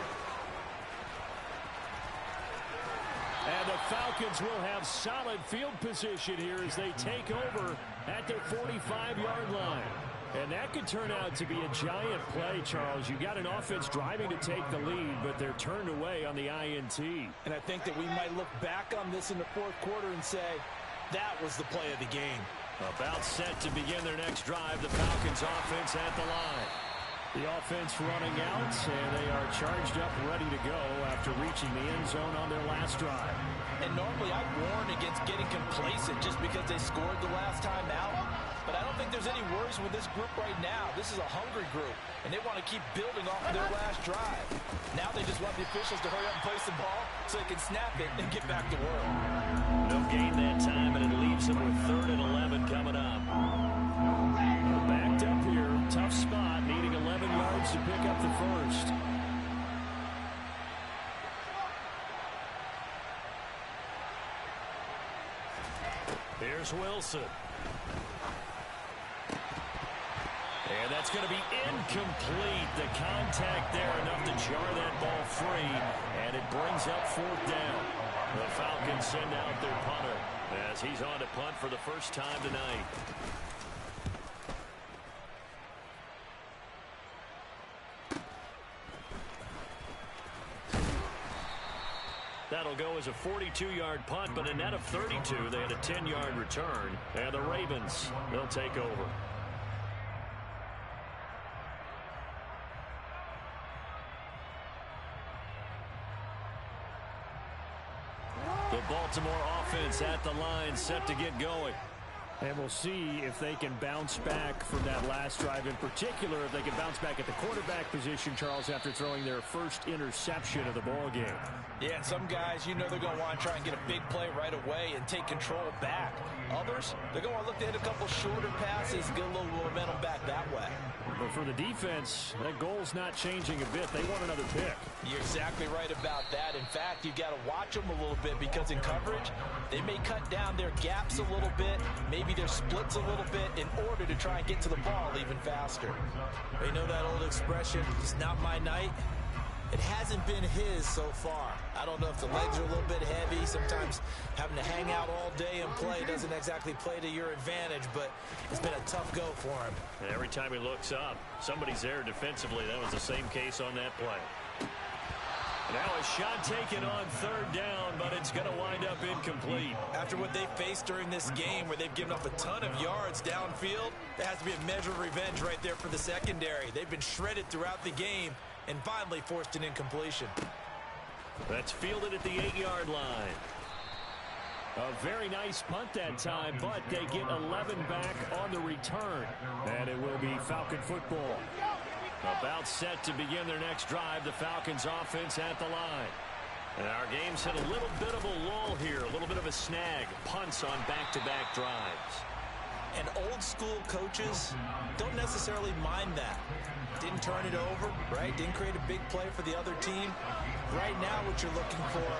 And the Falcons will have solid field position here as they take over at their 45-yard line. And that could turn out to be a giant play, Charles. You got an offense driving to take the lead, but they're turned away on the INT. And I think that we might look back on this in the fourth quarter and say, that was the play of the game. About set to begin their next drive, the Falcons offense at the line. The offense running out, and they are charged up, ready to go after reaching the end zone on their last drive. And normally I warn against getting complacent just because they scored the last time out. But I don't think there's any worries with this group right now. This is a hungry group, and they want to keep building off of their last drive. Now they just want the officials to hurry up and place the ball so they can snap it and get back to work. No gain that time, and it leaves them with 3rd and 11 coming up. Backed up here, tough spot, needing 11 yards to pick up the first. Here's Wilson. And that's going to be incomplete. The contact there enough to jar that ball free, and it brings up 4th down. The Falcons send out their punter as he's on to punt for the first time tonight. That'll go as a 42-yard punt, but a net of 32. They had a 10-yard return, and the Ravens, they'll take over. The Baltimore offense at the line, set to get going. And we'll see if they can bounce back from that last drive. In particular, if they can bounce back at the quarterback position, Charles, after throwing their first interception of the ball game. Yeah, and some guys, you know they're going to want to try and get a big play right away and take control back. Others, they're going to look to hit a couple shorter passes, get a little momentum back that way. But for the defense, that goal's not changing a bit. They want another pick. You're exactly right about that. In fact, you've got to watch them a little bit because in coverage, they may cut down their gaps a little bit, maybe their splits a little bit in order to try and get to the ball even faster. You know that old expression, it's not my night? It hasn't been his so far. I don't know if the legs are a little bit heavy. Sometimes having to hang out all day and play doesn't exactly play to your advantage, but it's been a tough go for him. And every time he looks up, somebody's there defensively. That was the same case on that play. Now a shot taken on 3rd down, but it's going to wind up incomplete. After what they faced during this game where they've given up a ton of yards downfield, there has to be a measure of revenge right there for the secondary. They've been shredded throughout the game and finally forced an incompletion. That's fielded at the 8-yard line. A very nice punt that time, but they get 11 back on the return. And it will be Falcon football. About set to begin their next drive, the Falcons offense at the line. And our game's hit a little bit of a lull here, a little bit of a snag. Punts on back-to-back drives. And old school coaches don't necessarily mind that. Didn't turn it over, right? Didn't create a big play for the other team. Right now what you're looking for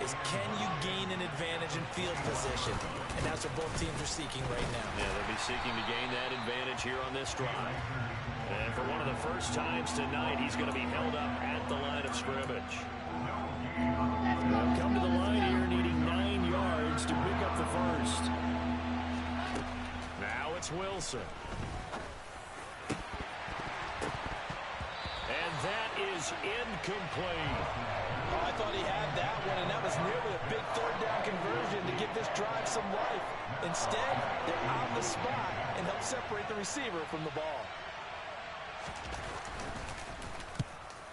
is can you gain an advantage in field position? And that's what both teams are seeking right now. Yeah, they'll be seeking to gain that advantage here on this drive. And for one of the first times tonight, he's going to be held up at the line of scrimmage. They'll come to the line here, needing 9 yards to pick up the first. Now it's Wilson. And that is incomplete. Oh, I thought he had that one, and that was nearly a big 3rd down conversion to give this drive some life. Instead, they're on the spot and help separate the receiver from the ball.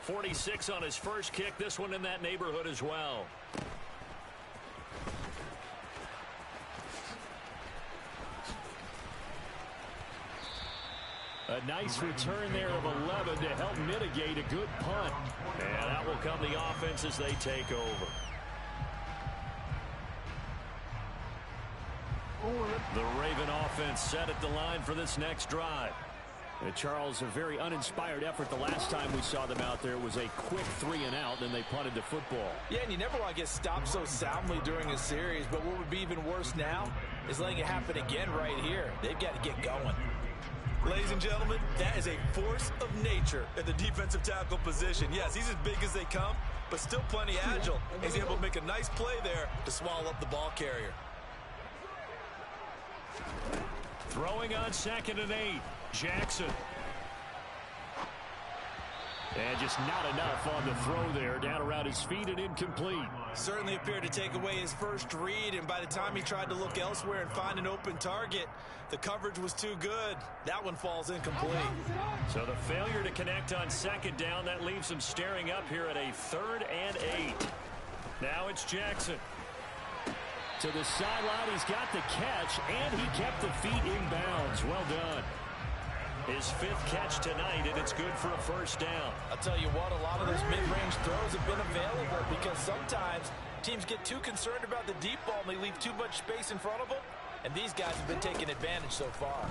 46 on his first kick. This one in that neighborhood as well. A nice return there of 11 to help mitigate a good punt. And that will come the offense as they take over. The Raven offense set at the line for this next drive. Charles, a very uninspired effort. The last time we saw them out there was a quick 3-and-out, then they punted the football. Yeah, and you never want to get stopped so soundly during a series, but what would be even worse now is letting it happen again right here. They've got to get going. Ladies and gentlemen, that is a force of nature at the defensive tackle position. Yes, he's as big as they come, but still plenty agile. He's able to make a nice play there to swallow up the ball carrier. Throwing on 2nd and 8. Jackson. And just not enough on the throw there. Down around his feet and incomplete. Certainly appeared to take away his first read, and by the time he tried to look elsewhere and find an open target, the coverage was too good. That one falls incomplete. So the failure to connect on 2nd down, that leaves him staring up here at a 3rd and 8. Now it's Jackson. To the sideline, he's got the catch, and he kept the feet in bounds. Well done. His 5th catch tonight, and it's good for a first down. I'll tell you what, a lot of those mid-range throws have been available because sometimes teams get too concerned about the deep ball and they leave too much space in front of them, and these guys have been taking advantage so far.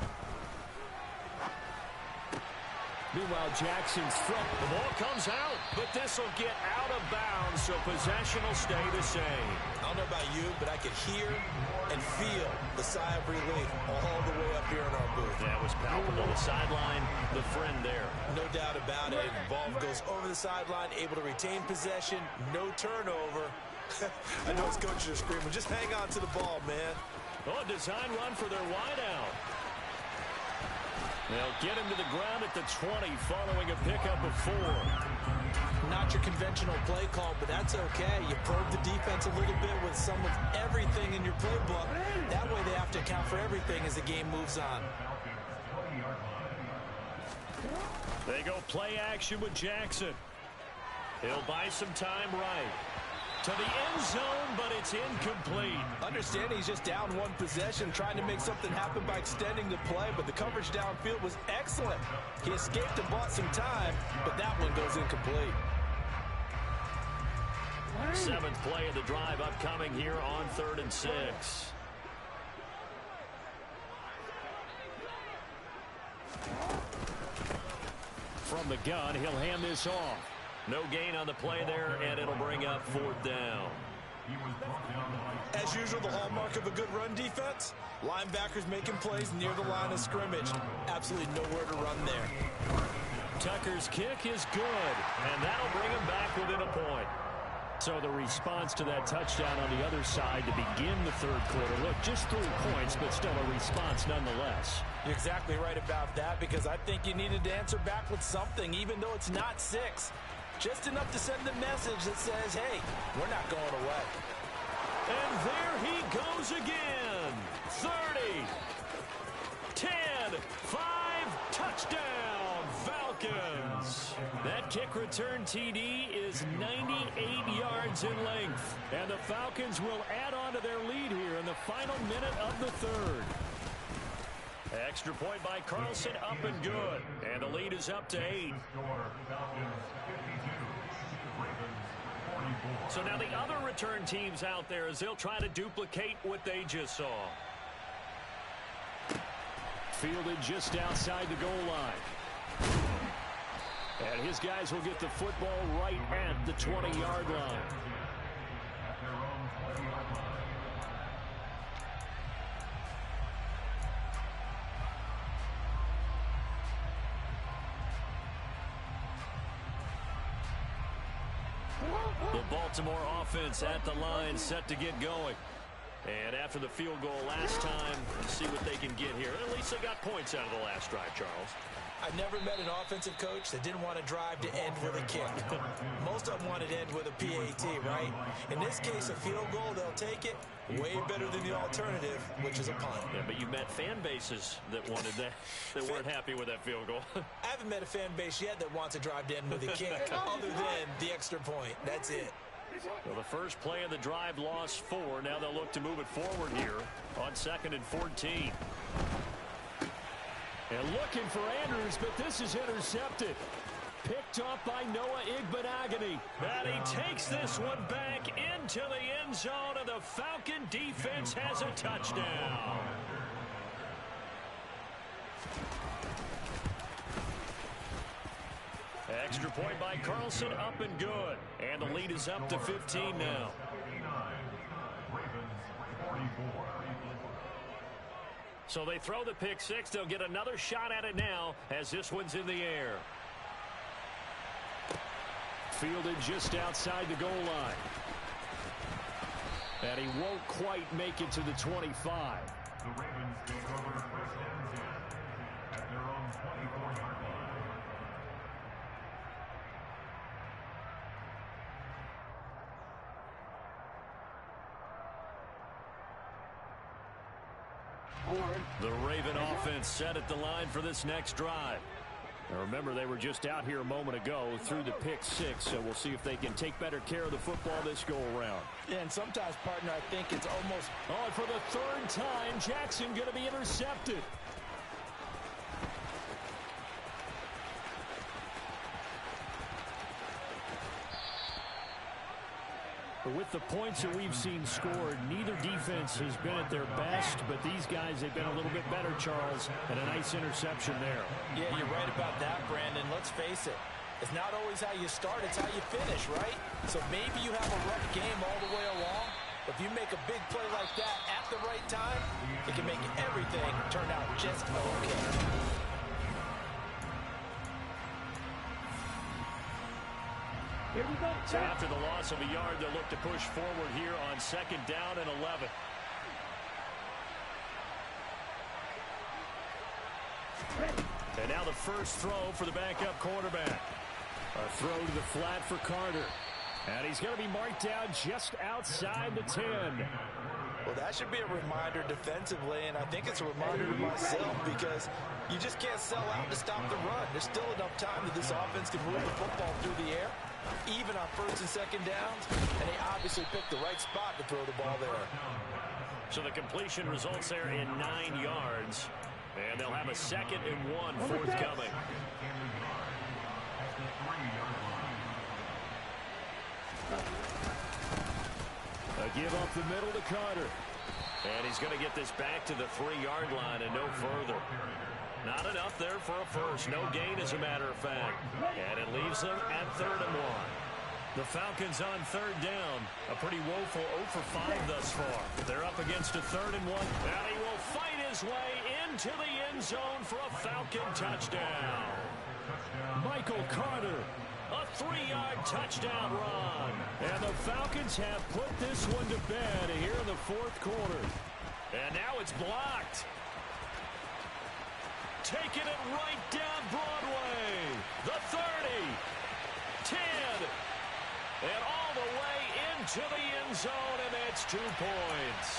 Meanwhile, Jackson's throw. The ball comes out, but this will get out of bounds, so possession will stay the same. I don't know about you, but I could hear and feel the sigh of relief all the way up here in our booth. That was palpable. The sideline, the friend there. No doubt about it. Ball goes over the sideline, able to retain possession, no turnover. I know his coaches are screaming, just hang on to the ball, man. Oh, a design run for their wideout. They'll get him to the ground at the 20 following a pickup of 4. Not your conventional play call, but that's okay. You probe the defense a little bit with some of everything in your playbook. That way they have to account for everything as the game moves on. They go play action with Jackson. He'll buy some time right. To the end zone, but it's incomplete. Understanding he's just down one possession, trying to make something happen by extending the play, but the coverage downfield was excellent. He escaped and bought some time, but that one goes incomplete. 7th play of the drive upcoming here on 3rd and 6. From the gun, he'll hand this off. No gain on the play there, and it'll bring up 4th down. As usual, the hallmark of a good run defense, linebackers making plays near the line of scrimmage. Absolutely nowhere to run there. Tucker's kick is good, and that'll bring him back within a point. So the response to that touchdown on the other side to begin the 3rd quarter. Look, just 3 points, but still a response nonetheless. You're exactly right about that, because I think you needed to answer back with something, even though it's not 6. Just enough to send the message that says, hey, we're not going away. And there he goes again. 30, 10, 5, touchdown, Falcons. That kick return TD is 98 yards in length. And the Falcons will add on to their lead here in the final minute of the 3rd. Extra point by Carlson, up and good. And the lead is up to 8. So now the other return teams out there as they'll try to duplicate what they just saw. Fielded just outside the goal line. And his guys will get the football right at the 20-yard line. The Baltimore offense at the line, set to get going. And after the field goal last time, see what they can get here. At least they got points out of the last drive, Charles. I've never met an offensive coach that didn't want to drive to end with a kick. Most of them wanted to end with a PAT, right? In this case, a field goal, they'll take it. Way better than the alternative, which is a punt. Yeah, but you met fan bases that wanted that, that weren't happy with that field goal. I haven't met a fan base yet that wants to drive to end with a kick, other than the extra point. That's it. Well, the first play of the drive lost 4. Now they'll look to move it forward here on 2nd and 14. And looking for Andrews, but this is intercepted. Picked off by Noah Igbenogany. And he takes this one back into the end zone, and the Falcon defense has a touchdown. Extra point by Carlson, up and good. And the lead is up to 15 now. So they throw the pick 6. They'll get another shot at it now as this one's in the air. Fielded just outside the goal line. And he won't quite make it to the 25. The Ravens take over first and 10 at their own 24-yard line. The Raven offense set at the line for this next drive. Now remember, they were just out here a moment ago through the pick 6, so we'll see if they can take better care of the football this go-around. Yeah, and sometimes, partner, I think it's almost... Oh, and for the 3rd time, Jackson going to be intercepted. With the the points that we've seen scored, neither defense has been at their best, but these guys have been a little bit better, Charles, and a nice interception there. Yeah, you're right about that, Brandon. Let's face it. It's not always how you start, it's how you finish, right? So maybe you have a rough game all the way along, but if you make a big play like that at the right time, it can make everything turn out just okay. So after the loss of a yard, they'll look to push forward here on 2nd down and 11. And now the first throw for the backup quarterback. A throw to the flat for Carter. And he's going to be marked down just outside the 10. Well, that should be a reminder defensively, and I think it's a reminder to myself because you just can't sell out to stop the run. There's still enough time that this offense can move the football through the air, even on 1st and 2nd downs, and they obviously picked the right spot to throw the ball there. So the completion results there in 9 yards, and they'll have a 2nd and 1 forthcoming. A give up the middle to Carter. And he's going to get this back to the 3-yard line and no further. Not enough there for a first. No gain, as a matter of fact. And it leaves them at 3rd and 1. The Falcons on 3rd down. A pretty woeful 0 for 5 thus far. They're up against a 3rd and 1. And he will fight his way into the end zone for a Falcon touchdown. Michael Carter. A 3-yard touchdown run. And the Falcons have put this one to bed here in the 4th quarter. And now it's blocked. Taking it right down Broadway. The 30. 10. And all the way into the end zone, and that's 2 points.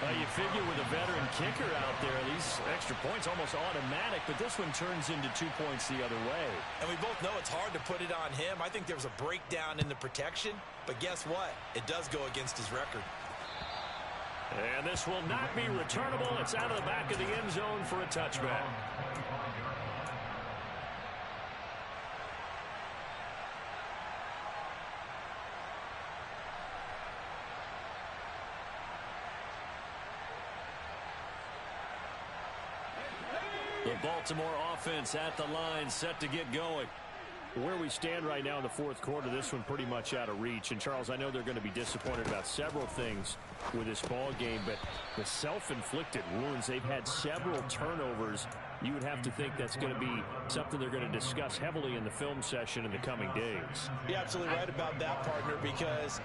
You figure with a veteran kicker out there, these extra points almost automatic, but this one turns into 2 points the other way. And we both know it's hard to put it on him. I think there was a breakdown in the protection, but guess what? It does go against his record. And this will not be returnable. It's out of the back of the end zone for a touchback. The Baltimore offense at the line, set to get going. Where we stand right now in the 4th quarter, this one pretty much out of reach. And, Charles, I know they're going to be disappointed about several things with this ball game, but the self-inflicted wounds, they've had several turnovers. You would have to think that's going to be something they're going to discuss heavily in the film session in the coming days. You're absolutely right about that, partner, because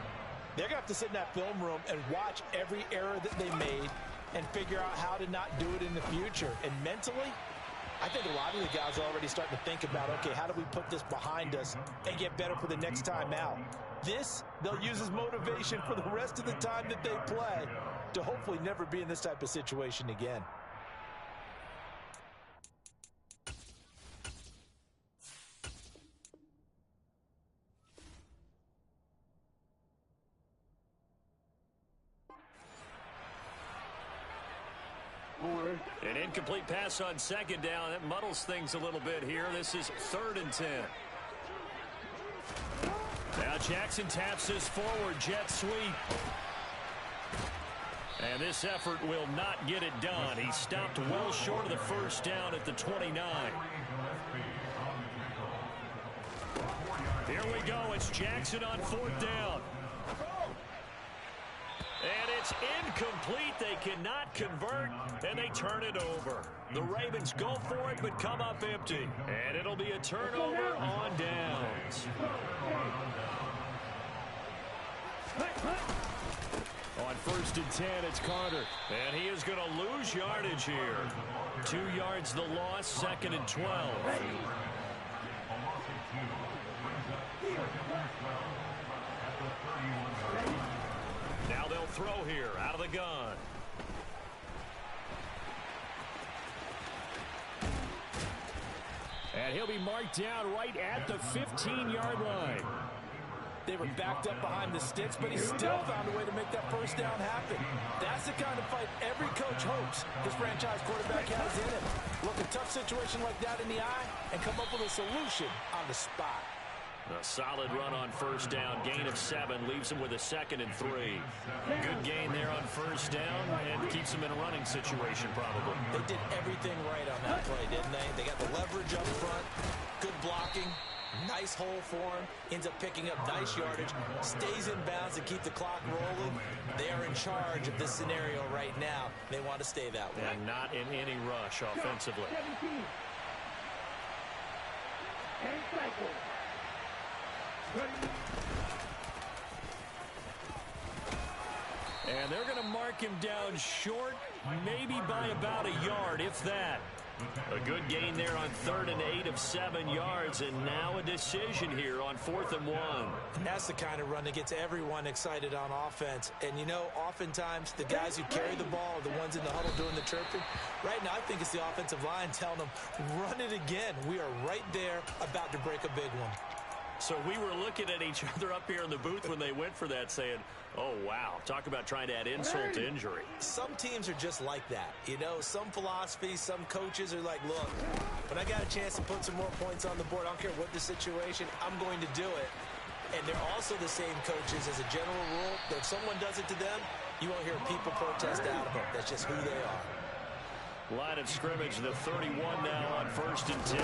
they're going to have to sit in that film room and watch every error that they made and figure out how to not do it in the future. And mentally, I think a lot of the guys are already starting to think about, okay, how do we put this behind us and get better for the next time out? This, they'll use as motivation for the rest of the time that they play to hopefully never be in this type of situation again. An incomplete pass on 2nd down. That muddles things a little bit here. This is 3rd and 10. Now Jackson taps this forward jet sweep. And this effort will not get it done. He stopped well short of the 1st down at the 29. Here we go. It's Jackson on 4th down. And it's incomplete. They cannot convert, and they turn it over. The Ravens go for it, but come up empty. And it'll be a turnover on downs. On 1st and 10, it's Carter. And he is going to lose yardage here. 2 yards the loss, 2nd and 12. Now they'll throw here out of the gun. And he'll be marked down right at the 15-yard line. They were backed up behind the sticks, but he still found a way to make that 1st down happen. That's the kind of fight every coach hopes his franchise quarterback has in him. Look a tough situation like that in the eye and come up with a solution on the spot. A solid run on first down. Gain of 7 leaves him with a 2nd and 3. Good gain there on first down and keeps him in a running situation probably. They did everything right on that play, didn't they? They got the leverage up front, good blocking, nice hole for him, ends up picking up nice yardage, stays in bounds to keep the clock rolling. They are in charge of this scenario right now. They want to stay that way. And not in any rush offensively. And they're going to mark him down short, maybe by about a yard, if that. A good gain there on 3rd and 8 of 7 yards, and now a decision here on 4th and 1. And that's the kind of run that gets everyone excited on offense. And, you know, oftentimes the guys who carry the ball are the ones in the huddle doing the chirping. Right now, I think it's the offensive line telling them, run it again. We are right there about to break a big one. So we were looking at each other up here in the booth when they went for that saying, oh, wow, talk about trying to add insult to injury. Some teams are just like that. You know, some philosophies, some coaches are like, look, when I got a chance to put some more points on the board, I don't care what the situation, I'm going to do it. And they're also the same coaches as a general rule that if someone does it to them, you won't hear people protest out of them. That's just who they are. Line of scrimmage, the 31 now on 1st and 10.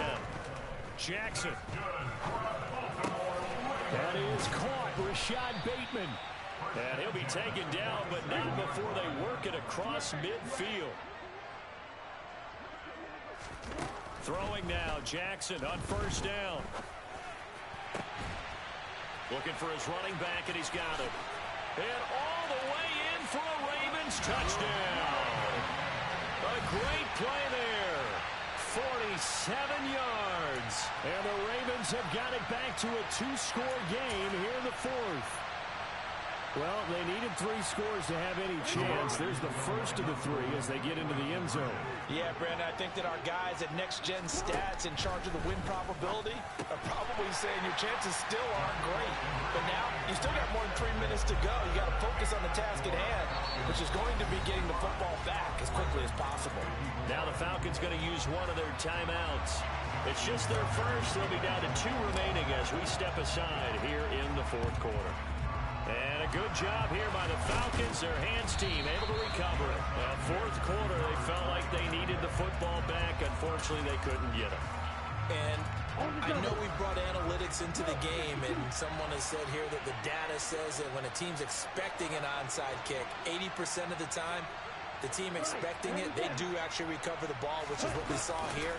Jackson. That is caught. Rashad Bateman. And he'll be taken down, but not before they work it across midfield. Throwing now, Jackson on 1st down. Looking for his running back, and he's got it. And all the way in for a Ravens touchdown. A great play there. 47 yards. And the Ravens have got it back to a 2-score game here in the 4th. Well, they needed 3 scores to have any chance. There's the first of the 3 as they get into the end zone. Yeah, Brandon, I think that our guys at Next Gen Stats in charge of the win probability are probably saying your chances still aren't great. But now, you still got more than 3 minutes to go. You got to focus on the task at hand, which is going to be getting the football back as quickly as possible. Now the Falcons going to use one of their timeouts. It's just their first. They'll be down to 2 remaining as we step aside here in the 4th quarter. And a good job here by the Falcons. Their hands team able to recover it. 4th quarter, they felt like they needed the football back. Unfortunately, they couldn't get it. And I know we brought analytics into the game, and someone has said here that the data says that when a team's expecting an onside kick, 80% of the time, the team expecting it, they do actually recover the ball, which is what we saw here.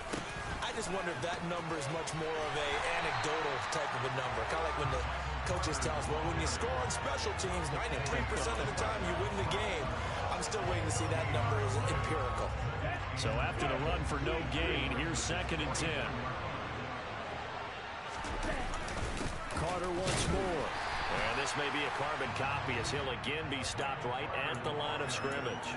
I just wonder if that number is much more of a anecdotal type of a number. Kind of like when the coaches tell us, well, when you score on special teams, 93% of the time you win the game. I'm still waiting to see that number is empirical. So after the run for no gain, here's 2nd and 10. Carter once more. And this may be a carbon copy as he'll again be stopped right at the line of scrimmage.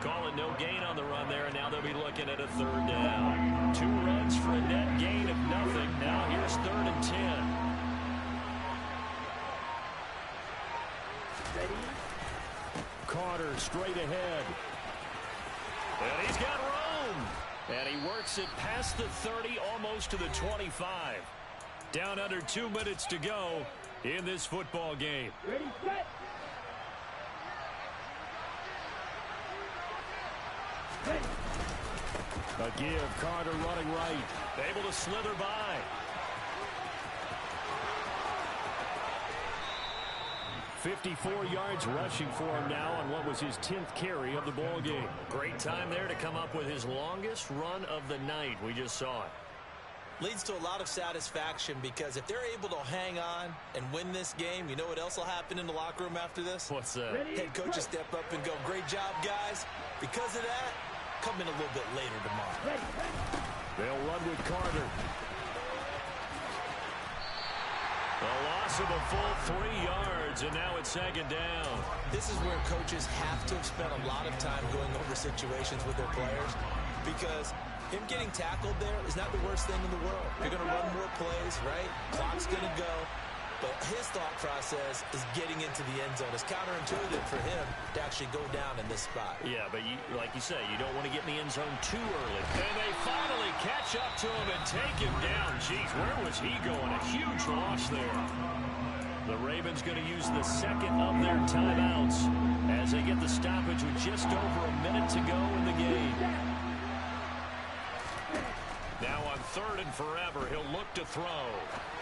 Calling no gain on the run there, and now they'll be looking at a 3rd down. 2 runs for a net gain of nothing. Now here's 3rd and 10. Carter straight ahead. And he's got room. And he works it past the 30, almost to the 25. Down under 2 minutes to go in this football game. Ready, set. A give, Carter running right. Able to slither by. 54 yards rushing for him now on what was his 10th carry of the ball game. Great time there to come up with his longest run of the night. We just saw it. Leads to a lot of satisfaction because if they're able to hang on and win this game, you know what else will happen in the locker room after this? What's that? Head coaches step up and go, great job, guys. Because of that, come in a little bit later tomorrow. They'll run with Carter. A loss of a full 3 yards, and now it's 2nd down. This is where coaches have to have spent a lot of time going over situations with their players because him getting tackled there is not the worst thing in the world. You're going to run more plays, right? Clock's going to go. But his thought process is getting into the end zone. It's counterintuitive for him to actually go down in this spot. Yeah, but like you say, you don't want to get in the end zone too early. And they finally catch up to him and take him down. Jeez, where was he going? A huge loss there. The Ravens going to use the second of their timeouts as they get the stoppage with just over a minute to go in the game. Now on 3rd and forever, he'll look to throw.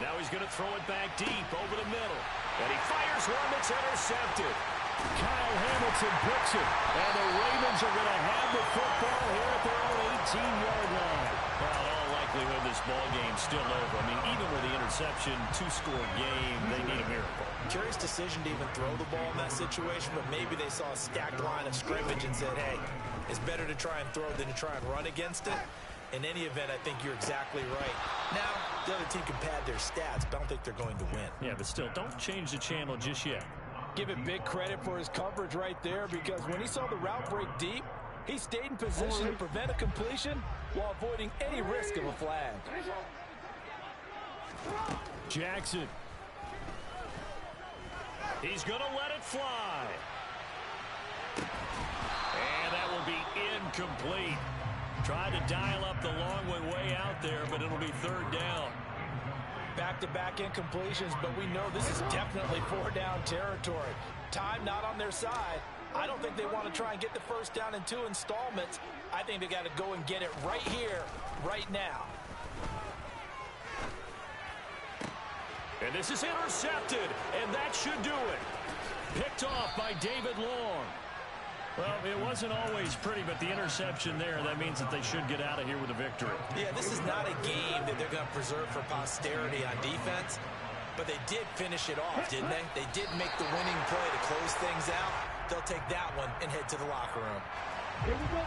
Now he's going to throw it back deep over the middle. And he fires one that's intercepted. Kyle Hamilton picks it. And the Ravens are going to have the football here at their own 18-yard line. Well, in all likelihood, this ball game's still over. I mean, even with the interception, 2-score game, they need a miracle. Curious decision to even throw the ball in that situation, but maybe they saw a stacked line of scrimmage and said, hey, it's better to try and throw than to try and run against it. In any event, I think you're exactly right. Now, the other team can pad their stats, but I don't think they're going to win. Yeah, but still, don't change the channel just yet. Give it big credit for his coverage right there, because when he saw the route break deep, he stayed in position to prevent a completion while avoiding any risk of a flag. Jackson. He's going to let it fly. And that will be incomplete. Tried to dial up the long way out there, but it'll be 3rd down. Back-to-back incompletions, but we know this is definitely 4-down territory. Time not on their side. I don't think they want to try and get the first down in 2 installments. I think they got to go and get it right here, right now. And this is intercepted, and that should do it. Picked off by David Long. Well, it wasn't always pretty, but the interception there, that means that they should get out of here with a victory. Yeah, this is not a game that they're going to preserve for posterity on defense, but they did finish it off, didn't they? They did make the winning play to close things out. They'll take that one and head to the locker room. Here we go.